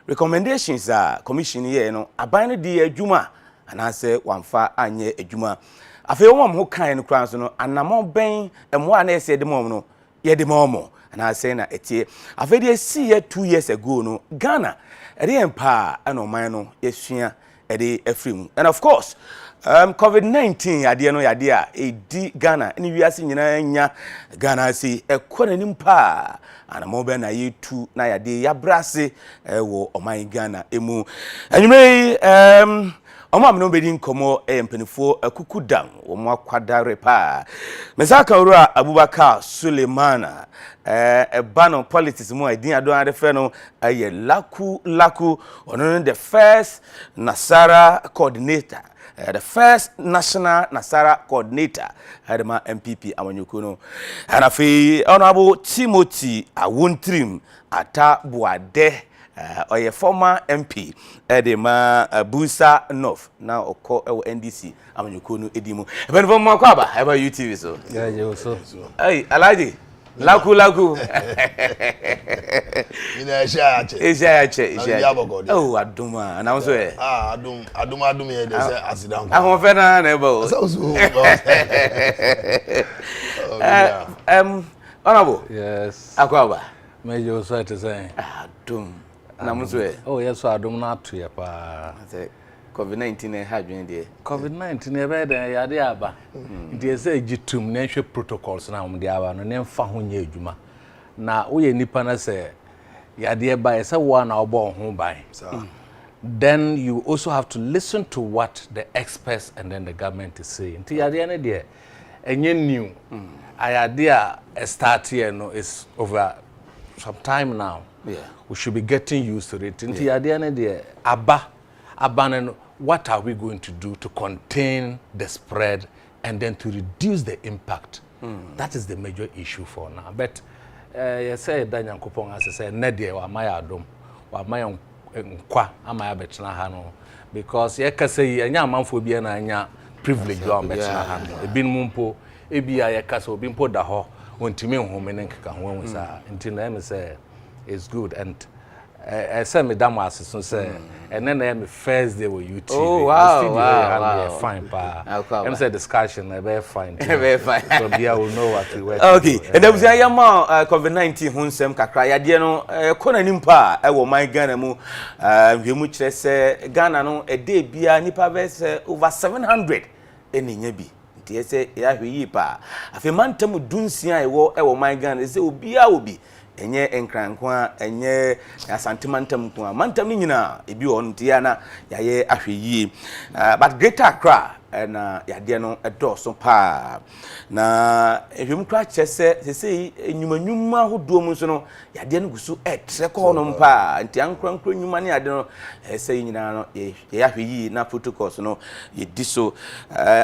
recommendations commission here no aban no di adwuma anase wamfa anye adwuma afi won ho kan no kran so no anamo ben emo ana ese de mom no ye de mom anase na etie afi de see 2 years ago no Ghana ere empa ana oman no yesua ere afrim and of course COVID-19 yade no yade a edi Ghana ni wiase nyina nya Ghana si ekonanim pa anamo be na yetu na yade ya brase wo oman Ghana emu anwumre Oma mno bedi nkomo empenifo akukudan omo akwadare pa mesaka ura Abubakar Sulemana bano politics mo idin adon ade fe no aye laku ono the first Nasara coordinator the first national Nasara coordinator Adama MPP amanyuku no and afi honorable Timothy Awuntrim Atabuade oye former MP Edema Busa North now oko NDC amanyuku no edimu even from makwaba eba UTV so yeah so hey alaji laku ina ishache oh aduma and also adum here they say asidan ahon fe na ebo honorable yes akwaba mejo so to say adum na muswe oh yes so adum na to ya pa COVID-19 ha dwen de COVID-19 e be den ya de aba de say gitum na hwe protocols na hom de aba no ne mfa ho nya adwuma na wo ye nipa na say ya de ba e say wo na obo ho ban then you also have to listen to what the experts and then the government is saying nti ya de na de enye new ayade a start here no is over some time now. Yeah, we should be getting used to it. Nti ya de na de abandon what are we going to do to contain the spread and then to reduce the impact. That is the major issue for now. But you say that Nyankopon as say na de wa maya adom wa maya nkwa amaya betena ha no because ye ka say anya amanfo bia na anya privilege wa betena ha no ebin mumpo ebia ye ka so bimpo da ho wontimi nhome ne nkeka ho hu sa nti na em say it's good and I said me damn assistant say and then I first day with UTV. Oh wow. Fine pa. I'm say discussion very fine. Very fine. So Bia will know what we work. Okay. And there was a yama COVID-19 hunsem kakra ya de no kona nimpa e wo man Ghana mu hwemu kire se Ghana no e dey bia nipa verse over 700 eninya bi. Nti ese ya hweyi pa. Afi mantam dunsia e wo man Ghana se obi enye enkrankwa enye asantemantam kwa mantam ni nyina ebi won ntia na yaye ahweyi but Greater Accra na yade no edoso pa na ehwem kra chese sesei enyumanyuma hodo mu so no yade no gusu etreko no mpa ntia nkrankra nyuma ne yade no sei nyina no ye ahweyi na protocols no ye diso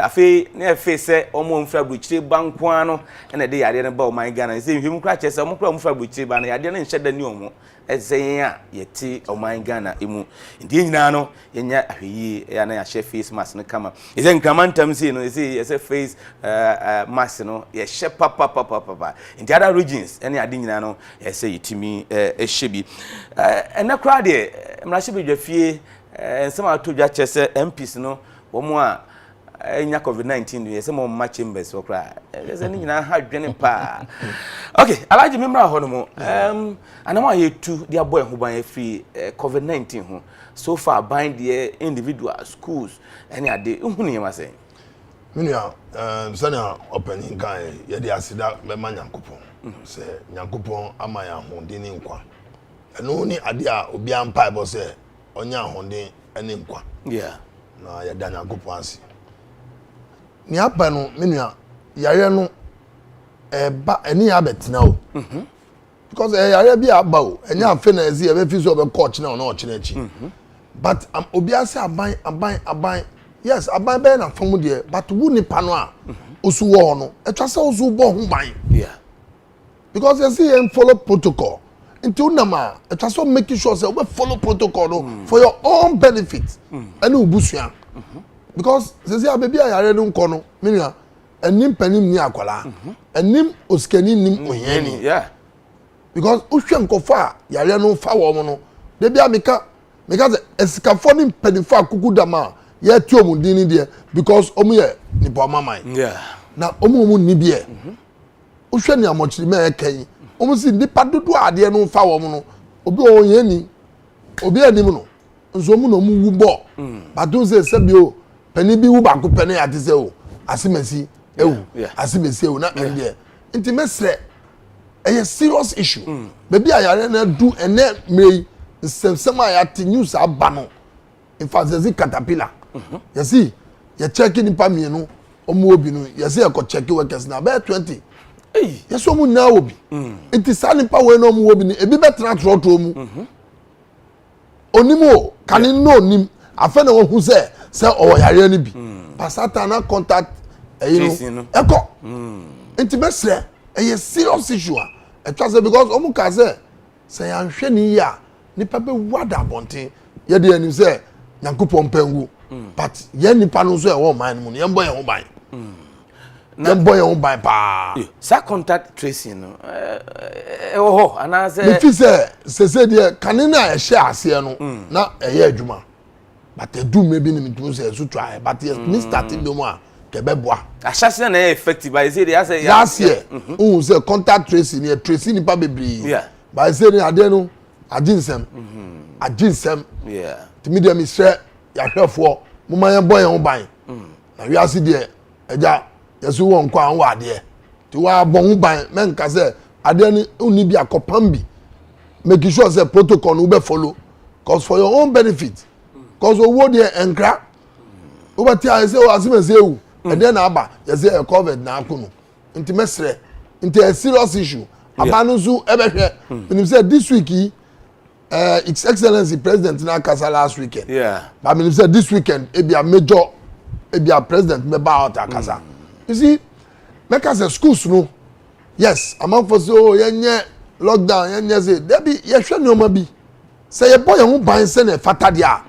afi na efe se omo mfra buchire bankwa no na de yade no ba o man Ghana sei ehwem kra chese omo kra mfra buchire ba na yade no nhyeda ni omo ezen a yeti o man Ghana emu ndi nyina no yenya ahweyi ya na ya share face mask no kama ezen kramantam si no say face mask no ye share papa in the other regions any ade nyina no ye say yitimi ehyebi na kra de mrahye bedwafie ensema atodwa chese MPs no wo mo a enya COVID-19 ye say mo ma chambers wo kra ye ni nyina ha dwene pa okay alaji memra ho no mo anama yetu dia boy ho ban free COVID-19 ho so far bind the individual schools any ade uhunu yema say minua sana opening kan ye de asida be ma Nyankopon se Nyankopon ama ya honde ni nkwa eno ni ade a obi ampa bo se onya honde eni nkwa yeah na ya da Nyankopon asi ni apa no minua yare no ba eni ya betina o because yare bi aba o enya afi na ezi e be fi so be coach na o chi na chi but obi ase aban yes aban be na fam de but wu ni pa no a osu wo no etwa se osu bo ho ban yeah because you see him follow protocol until nama etwa so make sure say we follow protocol no for your own benefit and ubusua because you see abebi ayare no nko no menua enim panim ni akwala enim oskani nim oyeni yeah because uhwe nkofa yare no fa wo no de bia meka say esikafo ni mpanifo akuku dama ye ti omudin ni de because omu ye nipa mama yeah na omu ni bie uhwe ni amochiri me kan omu si nipa dodo ade no fa wo no obi o ye ni obi anim no nso mu no mu wu bo batu se sebio pani bi wu ba ko pani ate se o asimesi ewu asimesi ewu na ende nti mesre a serious issue baby ayare na do ene mei nsem ayate news abano in fact ze caterpillar you see you check ni pa mienu omo obi no you see e ko check workers na be 20 yes omo na obi nti sa ni pa we no omo obi ni ebi betra trotro mu onimo kani no nim afa na wo hu se o yare ni bi pasata na contact you know eko nti mesre a serious issue it was because omu ka say anhwe ni ya nipa be wada bonten ye de anim say nyankopon pangu but ye nipa no so e wo man mu ye mbo ye ho ban na mbo ye ho ban pa sa contact tracing no ho ana say me fi say de kanina e share ase no na e ye adwuma but e do maybe ni me say so try but yes me starting do mo a kebeboa ashase na effective by say they say last year say contact tracing ni tracing ni pa bebri yeah by say ni ade no aginsem yeah timi dem isre ya hwefo mo man boy ho ban na wi ase de eja yesu won kwa an wa ade ti wa bon ho ban men ka say ade ni uni bi akopam bi make sure say protocol no be follow cause for your own benefit cause owo de enkra obati I say o asimese ewu and then aba you say a covid na akunu nti mesre nti a serious issue abanu zu ebehwe when say this week its excellency president na kasa last weekend yeah but when say this weekend e be a major e be a president me ba out akasa you see make us schools no yes among for so yenye lockdown yenye say there be ye hwe no ma bi say ye boy hu ban say na fata dia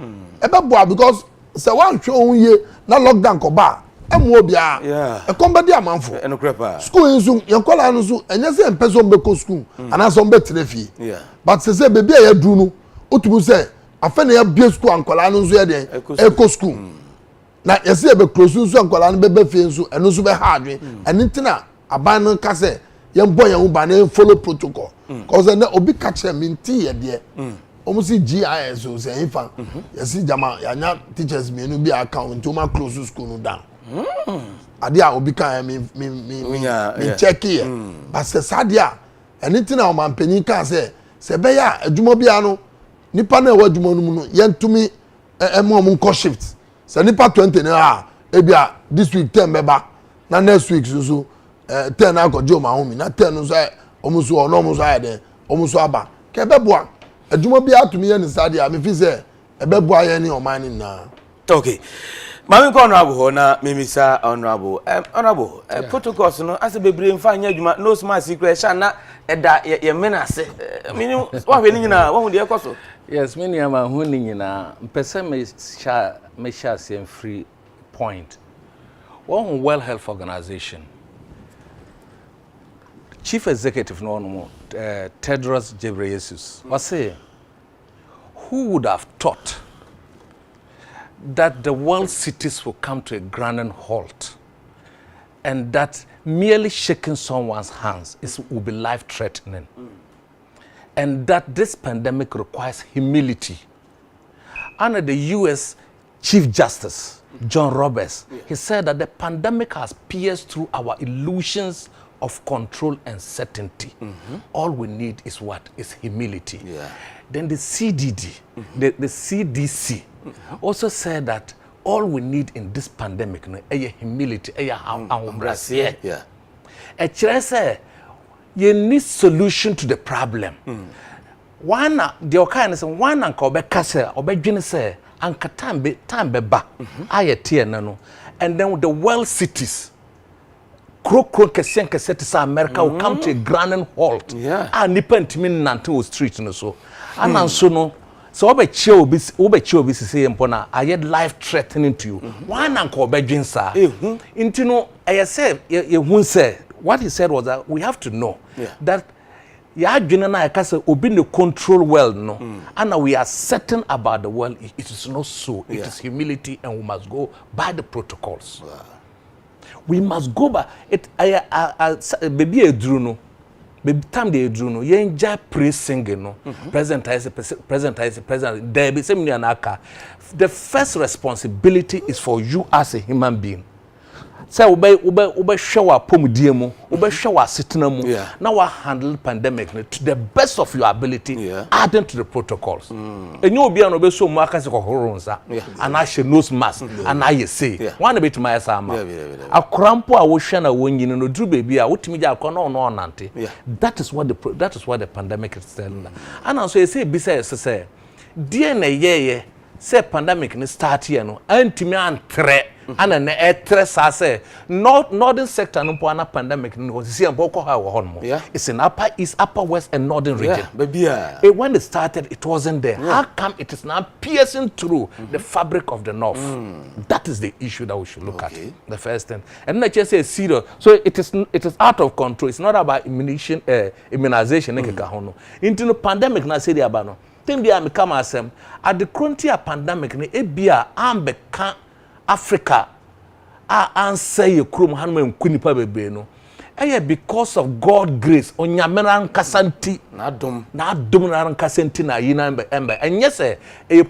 e be boa because say wan hwe hu ye na lockdown ko ba emu obia e kombedi amanfo school nso yankola nso enye se empeso mbeko school anaso mbe trefie but se baby ya du no otubu se afa na ya bie school ankola nso ya de eco school na yesi be close nso ankola no be fie nso eno nso be hardwe enitina aban no ka se ye boy yan ba na follow protocol cause na obi ka kire me nti ye de omusi GIS o se ifa yesi jama yanya teachers me no bi account to ma close school no down ade a obi kan me check here but se sadia anything na o man panyin kan se be ya adwuma bia no nipa na e wadwuma no mu no yentumi mo nko shift se nipa 20 na e bia this week 10 beba na next week so 10 na ko jo ma homi na 10 no so omuso ono omuso ayede omuso aba ke beboa adwuma bia atumi ye ni sadia me fi se e beboa ye ni o man ni na okay mami ko honorable na mimisa honorable protocols no ase bebre mfa anya adwuma no smart secret sha na eda ye menase mini wa hwe ni nyina wa hu de ekoso yes mini ama hu ni nyina mpese me sha sem free point one World Health Organization chief executive no Tedros Ghebreyesus was say who would have thought that the world cities will come to a grinding halt and that merely shaking someone's hands will be life-threatening. And that this pandemic requires humility. Under the U.S. Chief Justice, John Roberts, he said that the pandemic has pierced through our illusions of control and certainty. All we need is what? Is humility. Then the CDD, the CDC, also said that all we need in this pandemic is humility, you need solution to the problem. One, the kind of one uncle Becassa or Begin say, Uncle time ba, I nano, and then the world cities. America will come to a grinding halt. And depend mean nanto street no so. And so no. So obe chill say impona I life threatening to you. One uncle Bedwin sir. Into no I say what he said was that we have to know that ya adwene na ya say obi ne control well no and we are certain about the world. It is not so. It is humility, and we must go by the protocols. We must go by it. Baby edru no, baby time they edru no. You enjoy praise singing no. President. There be some anaka. The first responsibility is for you as a human being. Say ube shower pomudie mu, ube shower sitna mu. Now we handle pandemic to the best of your ability, adding to the protocols. And you be an so markers of horonza, and I should nose mask, and I say, one bit my sama. A crampo a ocean when you know do baby, I would me no nanti. That is what the pandemic is telling. And also say besides say, dear ye say pandemic ni start here no, antimi antre. And na etresa say northern sector no po na pandemic no see am boko ha wo hono. It's in upper east, upper west and northern region. When it started it wasn't there. How come it is now piercing through the fabric of the north? That is the issue that we should look at. The first thing. And not just say serious. So it is out of control. It's not about immunization hono. Into the pandemic na say about no. Thing dia me come asem at the frontier pandemic ne ebia ambe kan Africa answer your krum hanwe nkunipa bebe no because of God grace onyamena nkasanti na dom na nkasanti na yina embe and yes a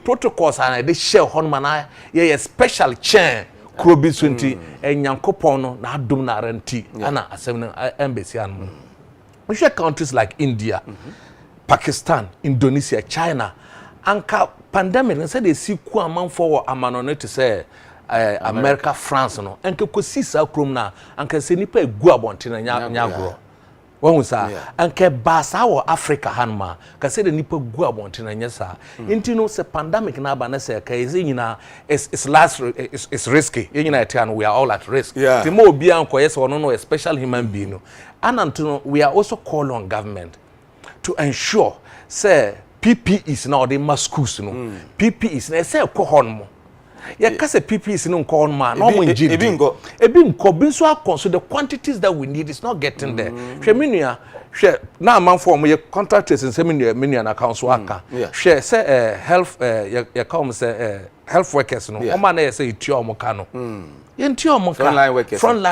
protocols and they share honma na ye special chain krobi sunti enyankopon no na dom na ranti ana asem embassy an we share countries like India, Pakistan, Indonesia, China anka pandemic say they see ku amman for amano to say America, France, no, and Kosi sa krom na, and can say nipa egu abonte na nyagro. Won sa, and ke basa wo Africa hanma, can say the nipa egu abonte na nyesa. Inti no se pandemic na ba na say ka ezi nyina it's risky. Nyina etian we are all at risk. The more obi an koyes wono no a special human being no. And until we are also call on government to ensure say PPEs now the masks no. PPEs na say ko honmo. Ya kase PPEs no nko on man no mo nji ebi nko bi so akon the quantities that we need is not getting there hwe menua hwe na amanfo mo ye contractors in menua na account so aka hwe say health ya come say health workers no o man na say itu o mo ka no frontline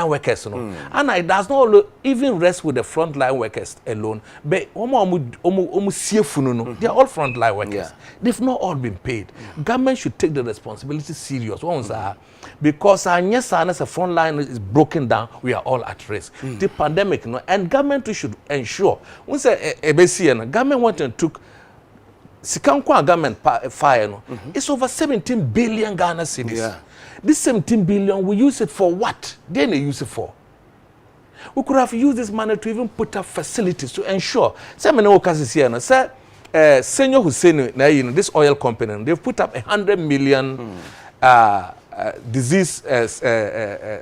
workers no and it does not even rest with the frontline workers alone but omo siefunu no they are all frontline workers. They've not all been paid. Government should take the responsibility serious because our frontline is broken down, we are all at risk. The pandemic no and government should ensure when say government went and took Sikankwa government fire no it's over 17 billion Ghana cedis. This 17 billion, we use it for what? Then they use it for. We could have used this money to even put up facilities to ensure. Say, Senior Hussein, this oil company, they've put up 100 million disease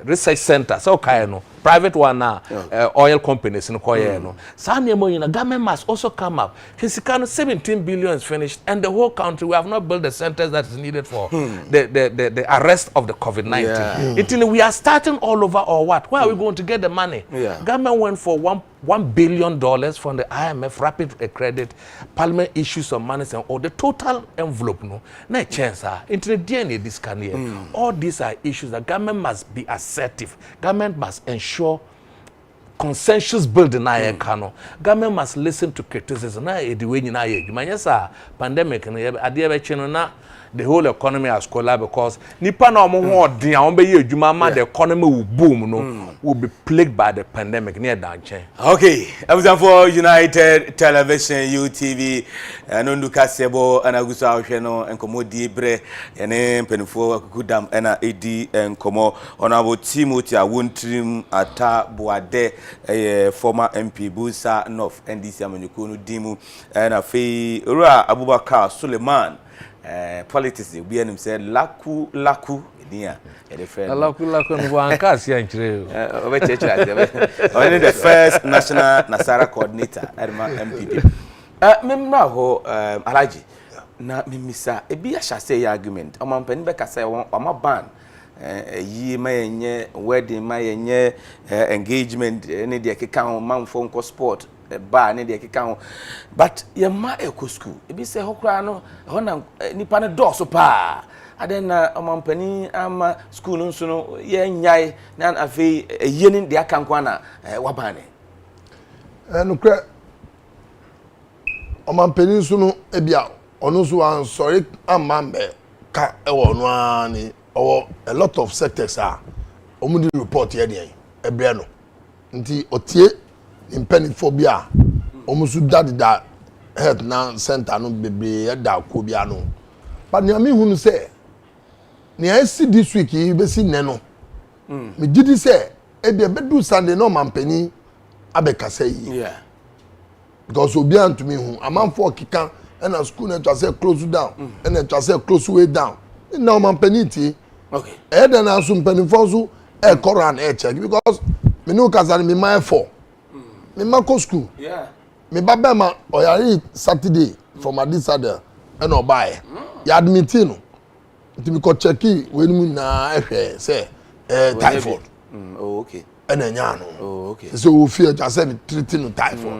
research center. So, private one now, oil companies in Koyeno. The government must also come up. 17 billion is finished, and the whole country, we have not built the centers that is needed for the arrest of the COVID-19. We are starting all over, or what? Where are we going to get the money? Government went for $1 billion from the IMF, rapid credit, Parliament issues some money, or the total envelope, no chance. Into the DNA this can year. All these are issues that government must be assertive. Government must ensure consensus building kano. Government must listen to criticism. Pandemic the whole economy has collapsed because nipa na omo the economy will boom will be plagued by the pandemic near danche. Okay, I was for United Television UTV and Kasebo and Agusa Osheno and Komodi Bre and Penfo Kudam and AD and Komo honorable Timothy Awuntrim Ata Boade former MP Busa North NDC Amanyukunu Dimu and Afi Ura Abubakar Suleiman politics we and him said laku yeah laku no ankas ya nchire only the first national Nasara coordinator MPP memra ho Alhaji na mimisa ebi ahya say argument amampani be ka say o ban yi mayenye wedding mayenye engagement any de keka manfo nko sport ba ne de keka ho but ye ma eko school e bi se hokra no ho na nipa ne dɔso pa aden na omampani ama school nso no ye nyai na afei eye ne de aka nkwa na wabane nukre omampani nso no ebia ono so an sorry amambe ka ewo no ani or a lot of sectors are omudi report here dey ebre no nti otie impeniphobia omusu dadida health na center no bebre da ko bia no but me hunu say ni asi this week yi be si ne no me gidi say ebia bedu Sunday no mampani abekasa yi yeah because obi antumi hu amanfo kika and a school na say close down and na say close way down na mampani ti okay then asum penifo so e koran e check because me no kazan me my for me ma go school yeah me baba ma oyari Saturday for my this other and obaye ya admit no nti me ko check we nu na ehwe say typhoid oh okay and enya no oh okay so we fear just say me treating no typhoid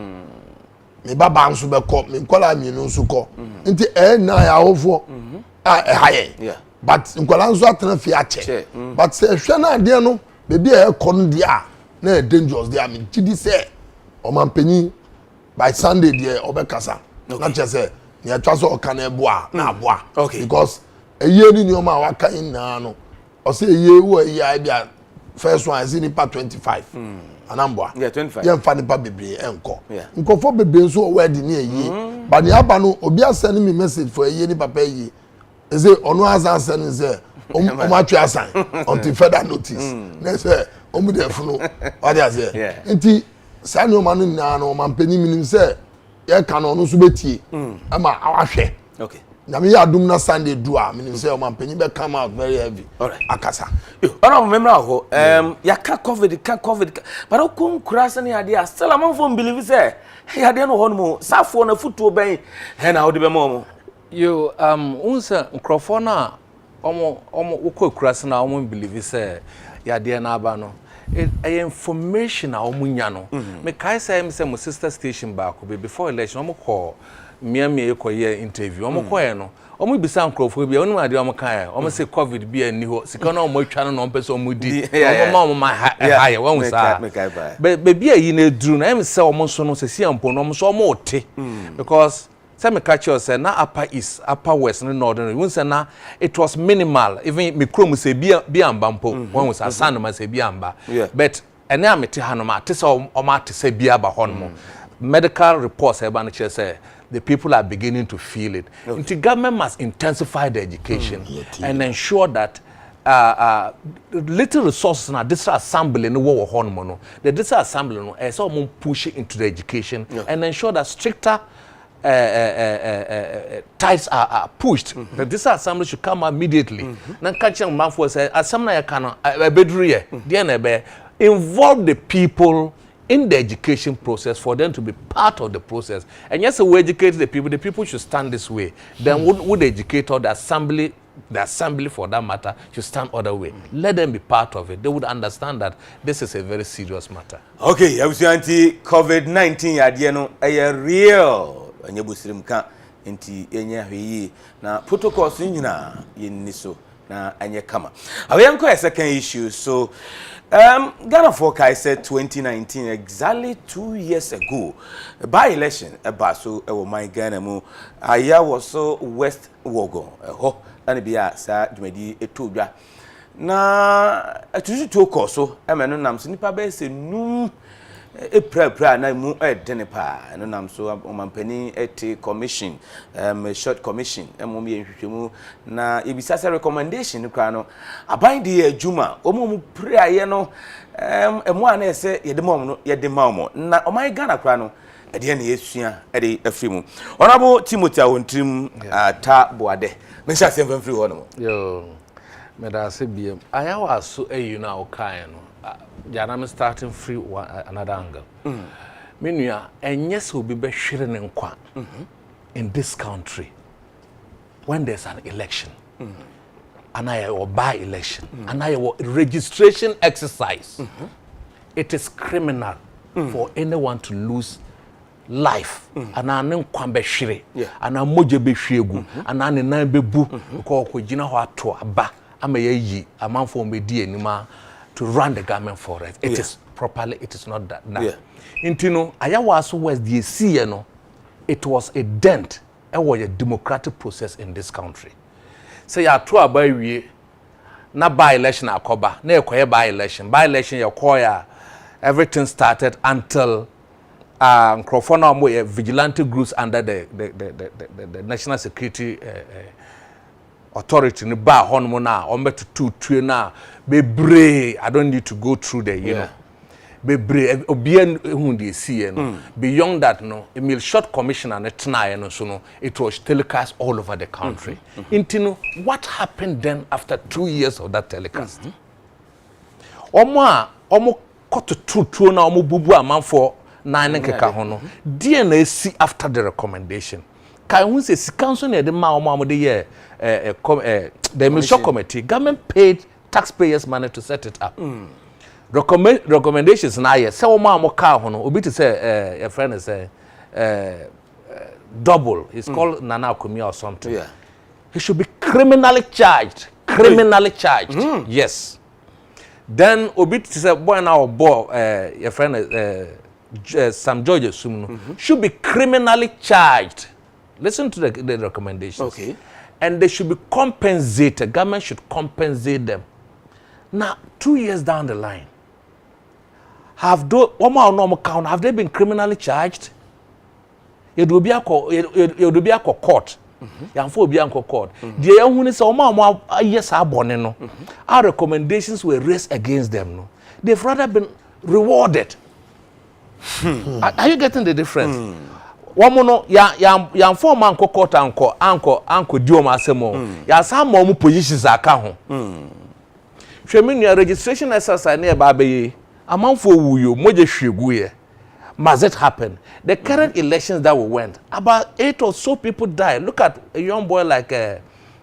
me baba nso be ko me kola mi no nso ko nti na ya wofo haye yeah but nkola nso atena fi ache but say hwe na ade no bebi e kon dia na dangerous dia me gidi say o man panyi by Sunday dia obekasa na che say ne atwa so oka na eboa na aboa because eye ni o ma waka ina no o say eye wo eye bia first one is in part 25 anamboa yeah 25 ye mfa nipa bebre enko nkofo bebre nso o word ni eye but ne aba no obi asend me message for eye ni papa eye eze onu azan send say omatwe asan until further notice na say omu de funu what dey say nti sa ni o manu na no mampani minim say ye ka no no so betie ama awahwe okay na me ya dum na Sunday do a minim say o mampani be come out very heavy akasa ona mo memra ho ya ka covid but o kun kurasa ni ade a still am for believe say ya de no ho no safo na futuo ben he na wo de be mo yo unsa nkrofo na omo wokọ kurasa na omo believe say ya de na aba no information a omo nya no me kai say me say mo sister station back before election omo call miami ekoye interview omo koye no omo bisa nkrofo bia onum ade omo kan omo say covid bia ni ho sika na omo atwa no no pese omo di omo ma haye wan sa be bia yi na duru na em say omo so no se si ampo no omo so omo ote because say me catch you say na upper east upper west no northern we say na it was minimal even me krom say bia amba mpo wan say san ma say bia amba but ene amete ha no ma te say omo ate say bia ba ho no medical reports eba no say the people are beginning to feel it. The government must intensify the education and ensure that little resources na district assembly no wo ho no the district assembly no so mo push it into the education and ensure that stricter ties are pushed. The district assembly should come immediately. Na catching man for say assembly ya kan bedru ye dey na be involve the people in the education process for them to be part of the process. And yes, we educate the people should stand this way. Then would the educator, the assembly for that matter, should stand other way. Let them be part of it. They would understand that this is a very serious matter. Okay, I was anti COVID-19 adieno a real and you ka inti enya hwi na protocols nyina yeniso na anya kama. Awe a second issue so Ghana folk I said 2019 exactly 2 years ago by election so my Ghana mu aya was so West Wogo ho and bia sa dwumadi etodwa na atutu to koso emenu nam so nipa be se num pra na mu edene pa no nam so omampani eti commission short commission emom ye nhwehwemu na ebisa se recommendation kra no aban de adwuma omom pra ye no emu ana ese yede mom na oman Ghana kra no ede na yesua ede afrimu honorable Timothy Awontrim ta boade me sha se mfamfiri ho no yo me da se biem aya wa so ayi na o kan no I'm starting free another angle. Meanwhile, and yes, will be better than in this country when there's an election, and I will by election, and I will registration exercise. It is criminal for anyone to lose life ana ne nkwa be hwere ana moje be hwegu ana ne nan be bu ko gina ho ato aba ama yayi amanfo me di anima to run the government for it. It is properly, it is not that now. Intino ayawaso was the see no, it was a dent. It was a democratic process in this country. So ya to aba wie na by election akoba na ekoye by election ya koya everything started until Crofona vigilante groups under the national security authority ni ba honmo na ombetutu tue na bebre. I don't need to go through the you know bebre obien hu dey see no beyond that no Emil short commissioner na tena no so no it was telecast all over the country. Intino what happened then after 2 years of that telecast? Omo kotutu na omo bubu amanfo nine keka ho no DNA see after the recommendation kai hu say council na de ma omo de ye the mission committee government paid taxpayers money to set it up. Recommendations na ye say omo ka ho no obi to say your friend is double he's called Nana Akomia or something. He should be criminally charged. Yes. Then obi to say boy now boy your friend Sam George Sumno should be criminally charged. Listen to the recommendations. Okay. And they should be compensated. Government should compensate them. Now, 2 years down the line, have they been criminally charged? It will be a court. Court. The young say, yes, our recommendations were raised against them. No, they've rather been rewarded. Are you getting the difference? Womono ya form anko court anko dioma asemo ya some more positions aka ho hwemi registration exercise na ba be amanfo wuyo moje hwegu ye. Must it happen? The current elections that we went, about 8 or so people died. Look at a young boy like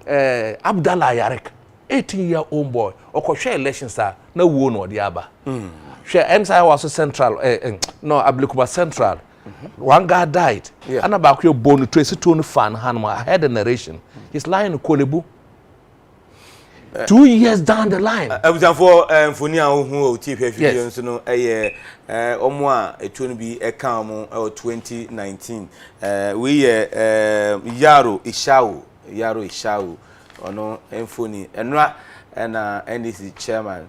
Abdallah Yarek, 18-year-old boy. Okoshe elections are no one or the other. Share MSI was central, no, Ablikuba Central. One guy died. And about your bone trace to fan Hanma. I had a narration. He's lying in Kolebu. 2 years down the line. For Funia who TPF, you know, Omwa, it will be a calm 2019. We YARO ISHAWU, or no, Enfoni, and NDC chairman,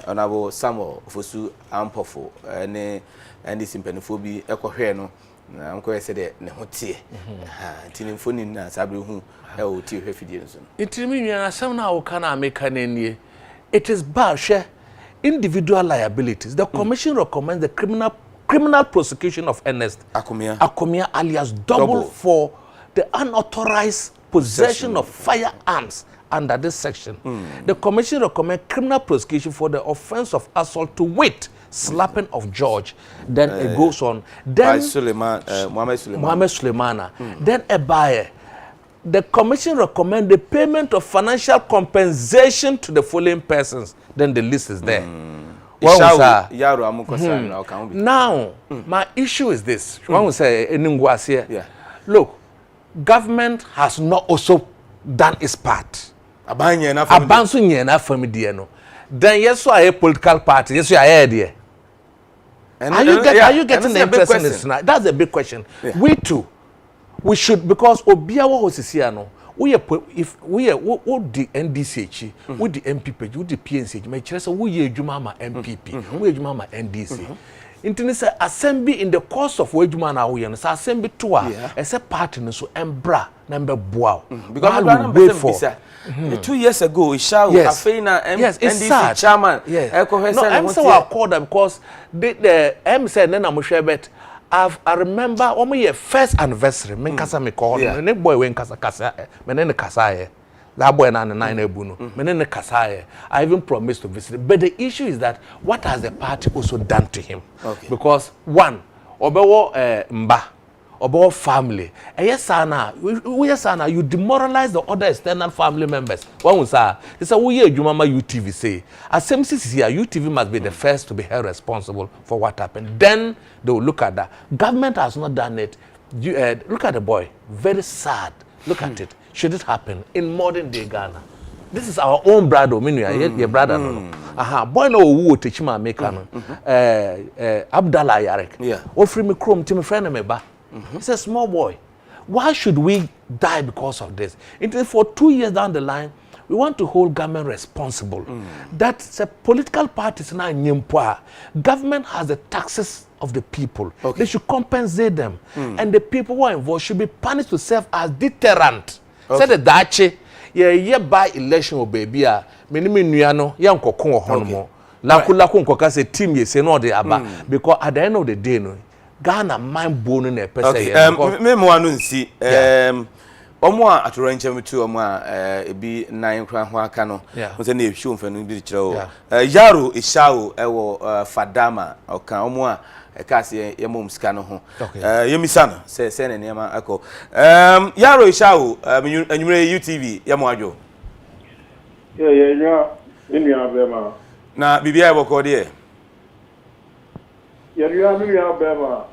Honorable Samuel Fosu Ampofo, and this impenophobia, Ecoheno. I'm going to say that Nehotie, Tinifoni, Sabri, who LT refugees. It means some now can make an end. It is bad, individual liabilities. The commission recommends the criminal prosecution of Ernest Akomia alias double for the unauthorized possession of firearms under this section. The commission recommends criminal prosecution for the offense of assault to wit. Slapping of George, then it goes on. Then Mohammed Suleimana. Then Ebaye. The commission recommend the payment of financial compensation to the following persons. Then the list is there. Now, my issue is this. Look, government has not also done its part. Then yes, I a political party. Yes, I idea. Are you getting the interest in this? That's a big question. We too, we should, because Obiawa was here no. We are the NDCH, we the MPP, we the PNC. My choice, we Jumama MPP, we Jumama NDC. Internet assembly in the course of Wejuma na we so assembly to as a partner so embra number boa. Because we wait for 2 years ago, ISHAWU, Afena, NDC chairman. No, I'm so I called them because the M said, "Then I'm sure bet." I remember when my first anniversary, me kasa me call, me boy when kasa, me nene kasa that boy na nine ebuno, me nene kasa. I even promised to visit. But the issue is that what has the party also done to him? Because one, obewo mba. about family. Yes, sana, yes, sana, you demoralize the other external family members. One was this is we you mama UTV say. As same here, UTV must be the first to be held responsible for what happened. Then they will look at that. Government has not done it. You, look at the boy, very sad. Look at it. Should it happen in modern day Ghana? This is our own brother, your brother. No. Boy no who teach me make no. Abdallah Yarek. Yeah. Offer me chrome to my friend me ba. He's a small boy. Why should we die because of this? Until for 2 years down the line, we want to hold government responsible. That's a political parties now in government has the taxes of the people. Okay. They should compensate them. And the people who are involved should be punished to serve as deterrent. Okay. Say the dache. Yeah, by election or baby, many nuano, young cocoon honomo. Laku nkoka say team ye say no de aba because at the end of the day no Ghana mind boning a person. Okay. Me mo anu nsi omo a atoranche metu omo a ebi nan kran ho aka no mo say na ehwu mfanu bi kire o YARO ISHAWU ewo Fadama oka omo a kasi yemom ska no ho yemisa no se ne nema akọ YARO ISHAWU anyumre UTV yemo adwo yeah inu abema na bibia eboko de ya mi abema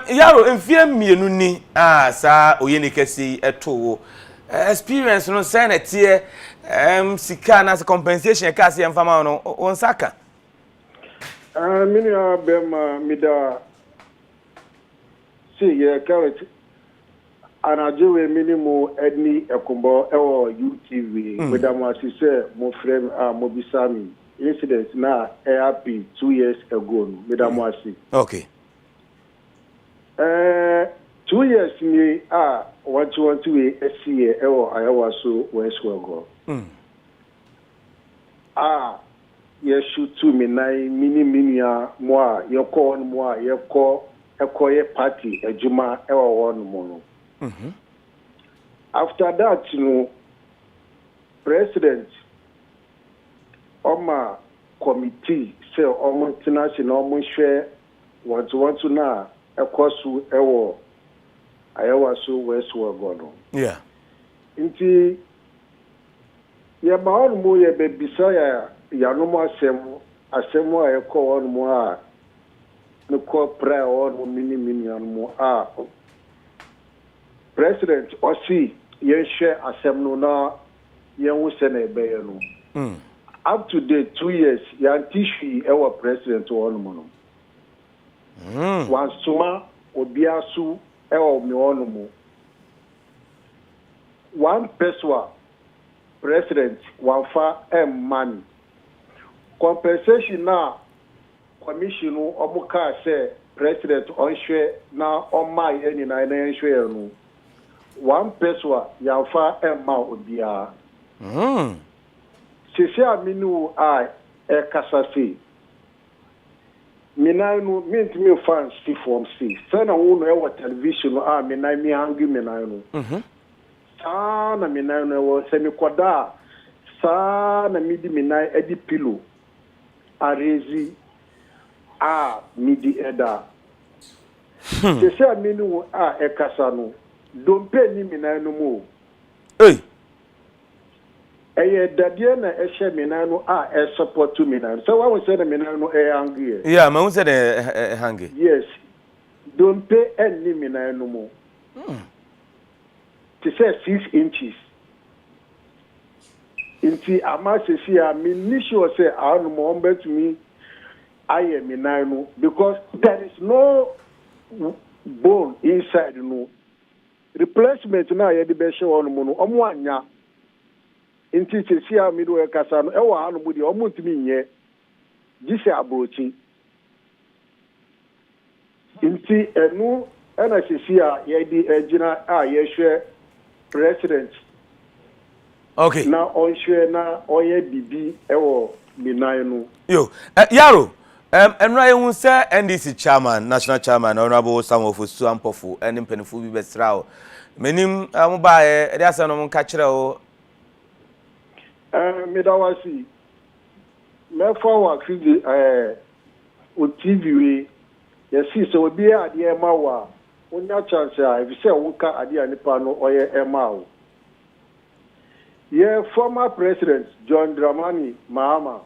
YARO mfie mienu ni sa oyeni kesi eto experience no say na tie sika na compensation kasi emfama no on saka mini abema mida see yeah carrot anajewe minimum edni ekumbo ewo UTV madam asise mo frame mo bisami incident na happy 2 years ago madam asi okay 2 years ni want to see ewo ayawa so westwell yes shoot me nine mini mo yeko on mo yeko ekoye party ejuma ewo on mo. After that, president Oma committee say Oma international share want to na ekosu ewo ayawa so westward gono. Yeah. Inti ya ba on mo ye be bisaya ya no mo asemu a ekọ on mo a no ko pra on mini on mo president osi yen share asem na yen wo se na ebe no up to date 2 years yan tissue ewa president on mo no wan suma obiasu ewa mi on mo one person president wan fa money compensation na commission omuka say president on share na on my any na share no one person ya fa ma obia sisi aminu kasase minanu mint me fans from see sana wo no television minai mi hangi minanu sana minanu wo semi koda sana midi minai edi pilo arezi midi eda sisi aminu kasano dompe ni minanu mo dadie na ehye minanu support to minanu so what we say the minanu hangi yeah ma we say the hangi yes dompe ni minanu mo to say 6 inches inti amasesi mi nisho say anu mo bet me aye minanu because there is no bone inside no replacement na ye de be hye wonu mu no omo anya inti sesi mi do kasa no e wa anu mu de omo ntimi nye gise abrochi inti enu ena sesi ye di ejina ye hwe president okay na on hwe na oye bibi ewo minai no yo YARO enra ehun say NDC chairman national chairman honorable Samuel Suampofu eni mpenifu bi besrao menim mo ba e de asa no mo ka kire o medawasi me forward fi o TV we Yes, so be a dear Mawa. When your chance, if you say Wuka Adia Nipano or Emao. Yeah, former President John Dramani Mahama.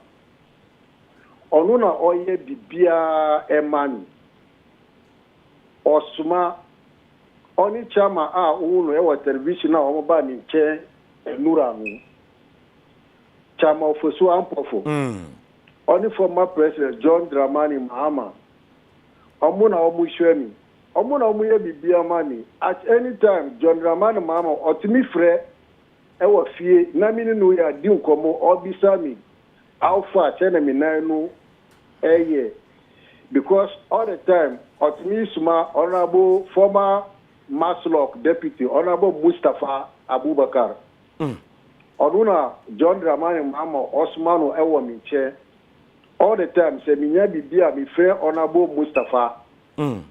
Onuna oye bibia emani. Osuma oni chama unu ewa television na omoba ni che enura nu. Chama ofosu ampofo. Oni former President John Dramani Mahama. Omuna omushwemi. Omuna omuye bibia mani. At any time John Dramani Mahama otimi fre ewa fie na mini no ya di nkomo obisami alpha chena minanu because all the time otimi suma honorable former Maslok deputy honorable Mustafa Abubakar onuna John Dramani Mahama Osmanu ewa minche all the time se minya bibia mi frɛ honorable Mustafa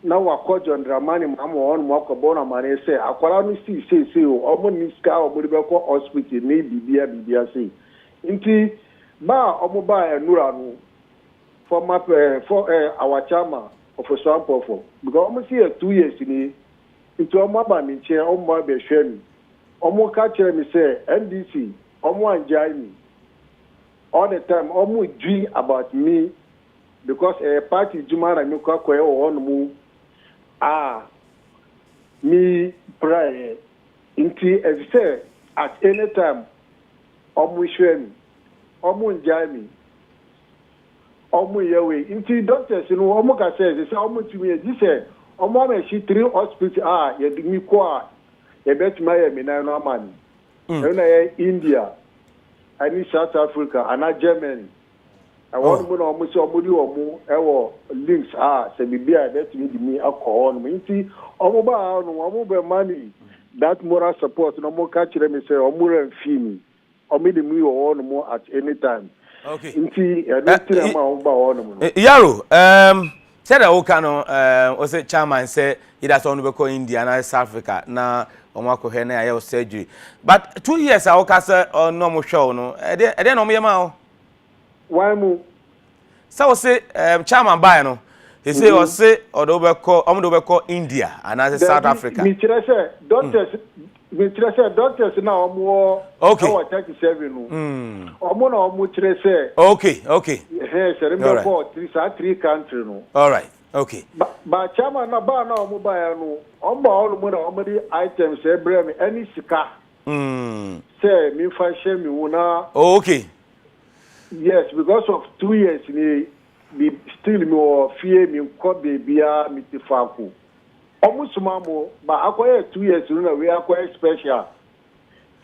na wakɔ John Dramani Mahama on mo akɔbɔ na mane sɛ akwara no si o ɔmo ni ska ɔmo de bɛkɔ hospital ne bibia sei nti ba ɔmo ba enura no for our chairman of Swampofo because ɔmo see 2 years ni nti ɔmo aba mi nkyɛn ɔmo ba bɛhwɛ mi ɔmo ka kyerɛ mi sɛ NDC ɔmo anjai mi all the time ɔmo dream about me because a party juma na mi kwa kwa on mu me pray inti as say at any time omu shwemi omu njami omu yewe inti doctors no omu ka say omu tumi e say omu ma shi 3 hospital ye mi kwa ye betuma ye mi na no amani na ye India ani South Africa ana Germany I want to know almost our links say bibia that me di me akọ on nti omoba no omoba money that moral support no mo catch them say omura mfi mi omidi me on mo at any time okay nti e ma omoba on mo Yaro said that oka no o say chairman say he does on be call India na South Africa na omo akọ na ya surgery but 2 years oka say no mo show no e dey no mo yema o why mu so say chairman buy no he say o say omo be call India and South Africa me tire say doctors na omo okay 37 no omo na omo tire say okay say remember for 3 country no all right okay ba chairman na ba na omo buy no omo na omo di items e bre me any sika say me fa share me una okay yes, because of 2 years, me still me fear me call bebia me tifaku. Almost mamo, but acquire 2 years, we are quite special.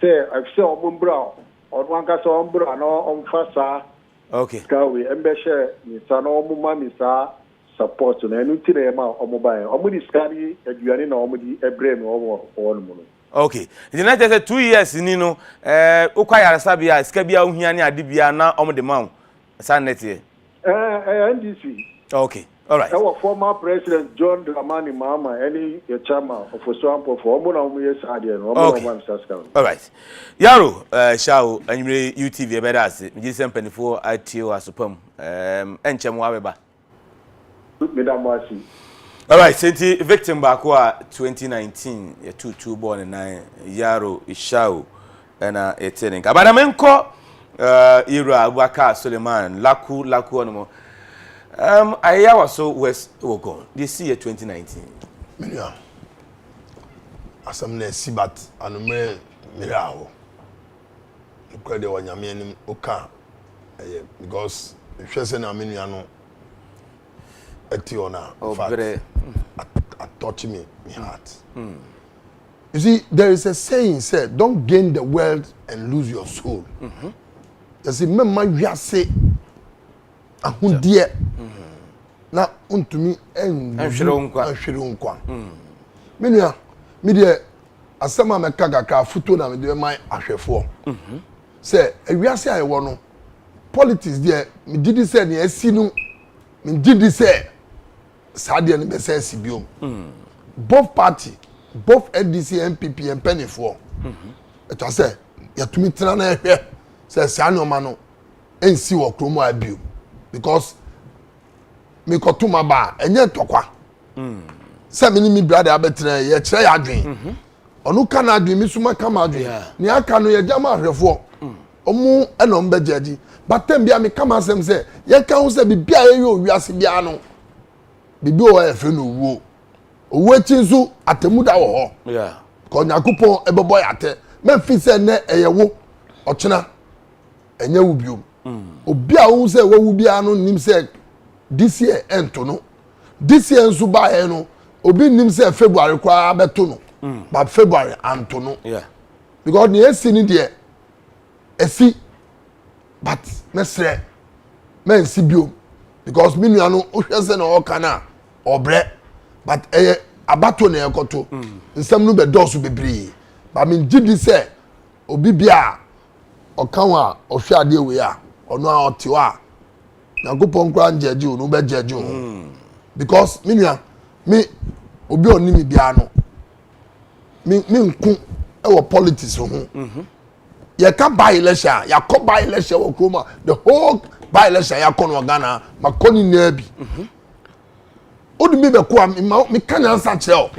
Say, I've said Ombra, or one cast Ombra, no on Fasa. Okay. Kawi, Embeshe, Mr. Omuma, Mr. Support, and anything about Omobile. Omudi Scani, and you are in Omudi, a brain over all mono. Okay. The United States 2 years nino ukwaya sabia skabia uhia ni adibia na omo de maw sanete NDC. Okay. All right. Our former president John Dramani Mahama any chairman of Swampofo omo na omo yes ade no omo na Saskatoon. All right. Yaro ISHAWU anywere UTV beda ase mji sempanifo atio asopam enchem wa beba. Medamasi. All right, senti victim bakwa 2019 ya 22 born 9 YARO ISHAWU na etening. Abadamenko Ira Abubakar Suleiman laku onomo. Ayawa so West Ogon. This year 2019. Minya. Asamne sibat anume mirawo. Ukwede wanyame anim oka because hwese na minya no etiona touch me heart. You see, there is a saying said, don't gain the world and lose your soul. You see, remember you say, ahudie na untumi enshirunqua. Minia, media asama meka kakra foto na me de mai ahwefo. Say, ewiase ayewo no politics there, me didi say na asi no, me didi say Sadia ni bese biom. Both party, both NDC, MPP, and Penny for. It was say, ya to me trana here. Say Sano Mano, NC or Chromo abu. Because me kotuma ba, and yet tokwa. se me ni mi brother abetre ye kire ya adwen onu ka na adwen mi suma ka ma adwen ni aka no ye jama ahwefo omu ena ombe jaji batem bia me kama asem se ye ka hu se bibia ye yo wiase bia no bibi o e fe no wo owo chinzu atemuda wo ho ko nyakopon ebebo ya te me fi se ne eyewo ochena enye wu biom obi a hu se wo bia no nim se this year ento no this year nso ba he no obi nim se February kwa beto no but February anto no because the esi ni de esi but mesre men si biom because me nua no ohwe se na o kana obre but abato na ekoto nsem no be dosu bebre but me gidi se obi bia okan a ohwe ade we a ono a otiwa Nyakopon kra njeje o no be jeje o because me nua me obi oni mi bia no me nku e wo politics ho ye ka buy election ya ko buy election wo kroma the whole buy election ya ko no Ghana makoni na bi odi mi be ko me kan answer cheo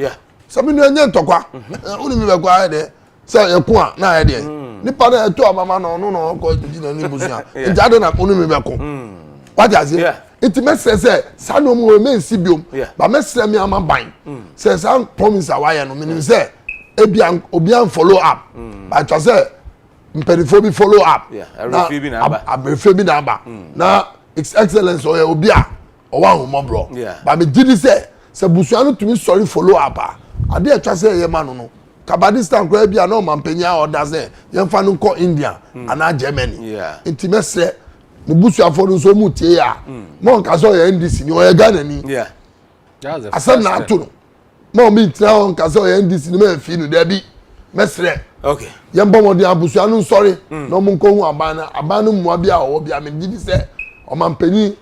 so me no anya ntokwa odi mi be ko ade so ye ko a na ade nipa na eto amama no no ko gina ni busia ejade na odi mi be ko what is it it mesre say sanu mo me nsi biom ba mesre mi ama ban say san promise awaye no me say obian follow up but I say mpedifo follow up every bi na ba na its excellence oya obia owa homo bro but me did say busuano to me sorry follow up ade a twa say ye ma no kabadistan kwa bia na o mampanya order say ye fa no ko India ana Germany intimesre ni busuafo no so mutie ya mo nka so ye NDC ni o ye Ghana ni asem na ato no mo mi tra on ka so ye NDC ni me fi no da bi mesre okay ye mbo de abusuanu sorry no mo nko hu abana mu bia o bia me gidi se o mampani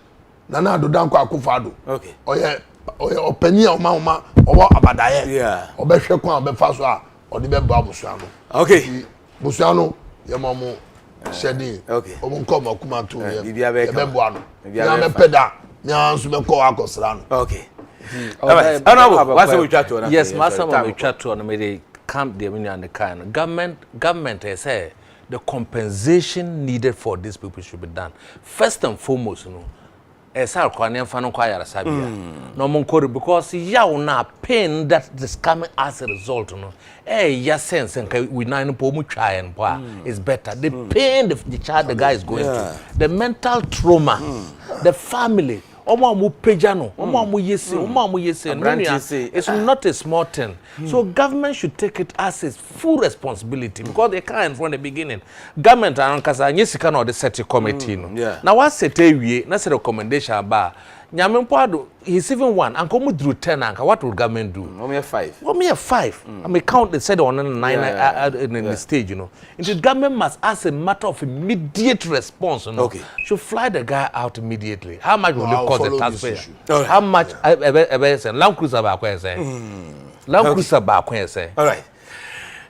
na adodan kwa akufado okay oye opani o ma owo abadaye obehwe kwa obefa so a odi be ba abusuanu okay busuanu ye mo shedding okay o mo nko makuma to ye be bo ano ya me peda nya nso be ko akosra no okay honorable what's we chat to yes master we chat to on me camp the mini and the kind government say the compensation needed for these people should be done first and foremost no esa kwani mfa no kwa yara sabia no monkore because yaw na pain that is coming as a result no ya sense and we nine po mu twa en po is better the pain the child the guy is going through the mental trauma the family omo peja no omo yesi it's not a small thing so government should take it as its full responsibility because they can't from the beginning government ankasa nyesika na the set committee no na what set ewie na say recommendation ba nyame mpado he's even one and come through 10 anka what will government do me 5 I may count they said on 9 in the stage you know the government must ask a matter of immediate response you know should fly the guy out immediately how much will it cost the taxpayer how much Land Cruiser ba kwen Land Cruiser ba kwen all right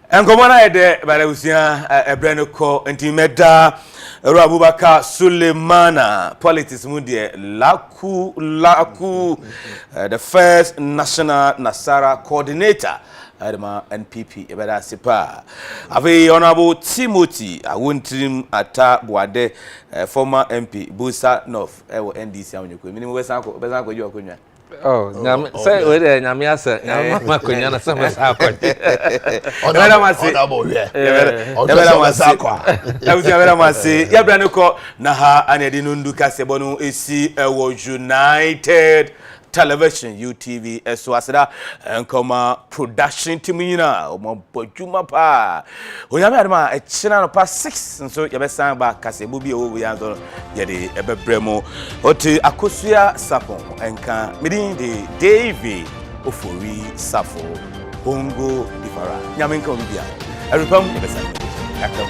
enkomana ede balawusia ebreno ko ntimeda Ero Abubakar Sulemana politics mu de laku the first national Nasara coordinator adema NPP ebeda sipa ave honorable Timothy awuntrim ata boade former MP Busa North ewo NDC awonyeko minimum besan ko ju akonwa nyame say we dey nyame asa nyame makonya na say masa akwa ebeda masi ebeda masi akwa ebeda masi yabra ne ko na ha anedi nundu kasebo no esi ewo United Television UTV eswasida enkoma production team yina omo bojuma pa onyame adema echina no pa 6 nso yabesan ba kasebo bi owo ya zo yede ebebremo oti akosua sapon enka midin de David Ofori Safo Bongo Difara nyame nka obi bia erupam yabesan yakam